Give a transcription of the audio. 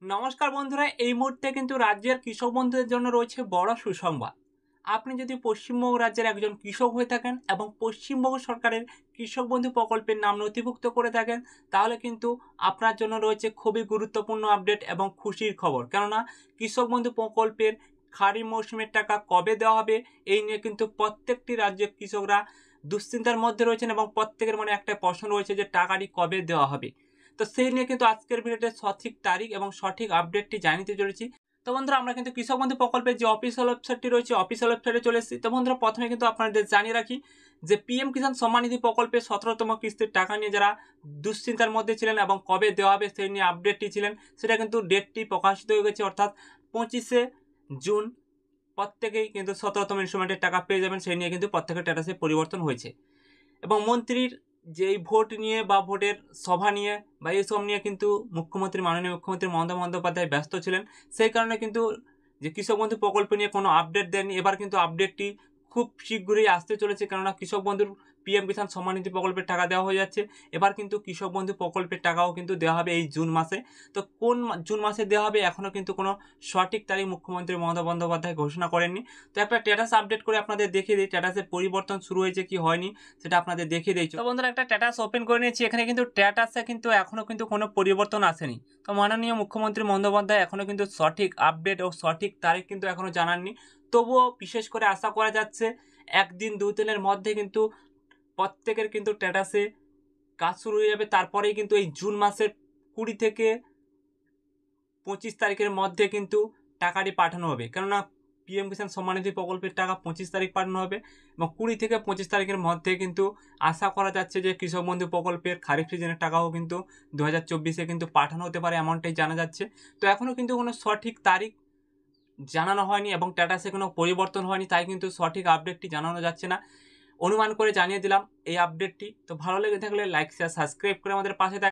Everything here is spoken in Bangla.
নমস্কার বন্ধুরা, এই মুহূর্তে কিন্তু রাজ্যের কৃষক বন্ধুদের জন্য রয়েছে বড় সুসংবাদ। আপনি যদি পশ্চিমবঙ্গ রাজ্যের একজন কৃষক হয়ে থাকেন এবং পশ্চিমবঙ্গ সরকারের কৃষক বন্ধু প্রকল্পের নাম নথিভুক্ত করে থাকেন, তাহলে কিন্তু আপনার জন্য রয়েছে খুবই গুরুত্বপূর্ণ আপডেট এবং খুশির খবর। কেননা কৃষক বন্ধু প্রকল্পের খারিফ মৌসুমের টাকা কবে দেওয়া হবে, এই নিয়ে কিন্তু প্রত্যেকটি রাজ্যের কৃষকরা দুশ্চিন্তার মধ্যে রয়েছেন এবং প্রত্যেকের মনে একটা প্রশ্ন রয়েছে যে টাকাটি কবে দেওয়া হবে। তো সেই নিয়ে কিন্তু আজকের ভিডিওতে সঠিক তারিখ এবং সঠিক আপডেটটি জানিয়ে চলেছি। তো বন্ধুরা, আমরা কিন্তু কৃষক বন্ধু প্রকল্পের যে অফিসিয়াল ওয়েবসাইটটি রয়েছে, অফিসিয়াল ওয়েবসাইটে চলে এসেছি। তো বন্ধুরা, প্রথমে কিন্তু আপনাদের জানিয়ে রাখি যে পিএম কিষাণ সম্মান নিধি প্রকল্পের 17তম কিস্তির টাকা নিয়ে যারা দুশ্চিন্তার মধ্যে ছিলেন এবং কবে দেওয়া হবে সেই নিয়ে আপডেটটি ছিলেন, সেটা কিন্তু ডেটটি প্রকাশিত হয়ে গেছে, অর্থাৎ 25শে জুন প্রত্যেকেই কিন্তু 17তম ইনস্টলমেন্টের টাকা পেয়ে যাবেন। সেই নিয়ে কিন্তু প্রত্যেকের স্ট্যাটাসে পরিবর্তন হয়েছে এবং মন্ত্রীর যেই ভোট নিয়ে বা ভোটের সভা নিয়ে বা এসব নিয়ে কিন্তু মাননীয় মুখ্যমন্ত্রী মমতা বন্দ্যোপাধ্যায় ব্যস্ত ছিলেন। সেই কারণে কিন্তু যে কৃষক বন্ধু প্রকল্প নিয়ে কোনো আপডেট দেননি। এবার কিন্তু আপডেটটি খুব শীঘ্রই আসতে চলেছে, কেননা কৃষক বন্ধুর পিএম কিষাণ সম্মান নিধি প্রকল্পের টাকা দেওয়া হয়ে যাচ্ছে। এবার কিন্তু কৃষক বন্ধু প্রকল্পের টাকাও কিন্তু দেওয়া হবে এই জুন মাসে। তো কোন জুন মাসে দেওয়া হবে এখনও কিন্তু কোনো সঠিক তারিখ মুখ্যমন্ত্রী মমতা বন্দ্যোপাধ্যায় ঘোষণা করেননি। তো একটা স্ট্যাটাস আপডেট করে আপনাদের দেখিয়ে দিই, স্ট্যাটাসের পরিবর্তন শুরু হয়েছে কি হয়নি সেটা আপনাদের দেখিয়ে দিয়েছি। তো বন্ধুরা, একটা স্ট্যাটাস ওপেন করে নিয়েছি। এখানে কিন্তু স্ট্যাটাসে কিন্তু এখনও কিন্তু কোনো পরিবর্তন আসেনি। তো মাননীয় মুখ্যমন্ত্রী বন্দ্যোপাধ্যায় এখনও কিন্তু সঠিক আপডেট ও সঠিক তারিখ কিন্তু এখনও জানাননি। তবুও বিশেষ করে আশা করা যাচ্ছে একদিন দুদিনের মধ্যে কিন্তু প্রত্যেকের কিন্তু স্ট্যাটাসে কাজ শুরু হয়ে যাবে। তারপরেই কিন্তু এই জুন মাসের 20 থেকে 25 তারিখের মধ্যে কিন্তু টাকাটি পাঠানো হবে। কেননা পিএম কিষাণ সম্মান নিধি প্রকল্পের টাকা 25 তারিখ পাঠানো হবে এবং 20 থেকে 25 তারিখের মধ্যে কিন্তু আশা করা যাচ্ছে যে কৃষক বন্ধু প্রকল্পের খারিফ সিজনের টাকাও কিন্তু 2024-এ কিন্তু পাঠানো হতে পারে, এমনটাই জানা যাচ্ছে। তো এখনও কিন্তু কোনো সঠিক তারিখ জানানো হয়নি এবং স্ট্যাটাসে কোনো পরিবর্তন হয়নি, তাই কিন্তু সঠিক আপডেটটি জানানো যাচ্ছে না। অনুমান করে জানিয়ে দিলাম এই আপডেটটি। তো ভালো লেগে থাকলে লাইক, শেয়ার, সাবস্ক্রাইব করে আমাদের পাশে থাকুন।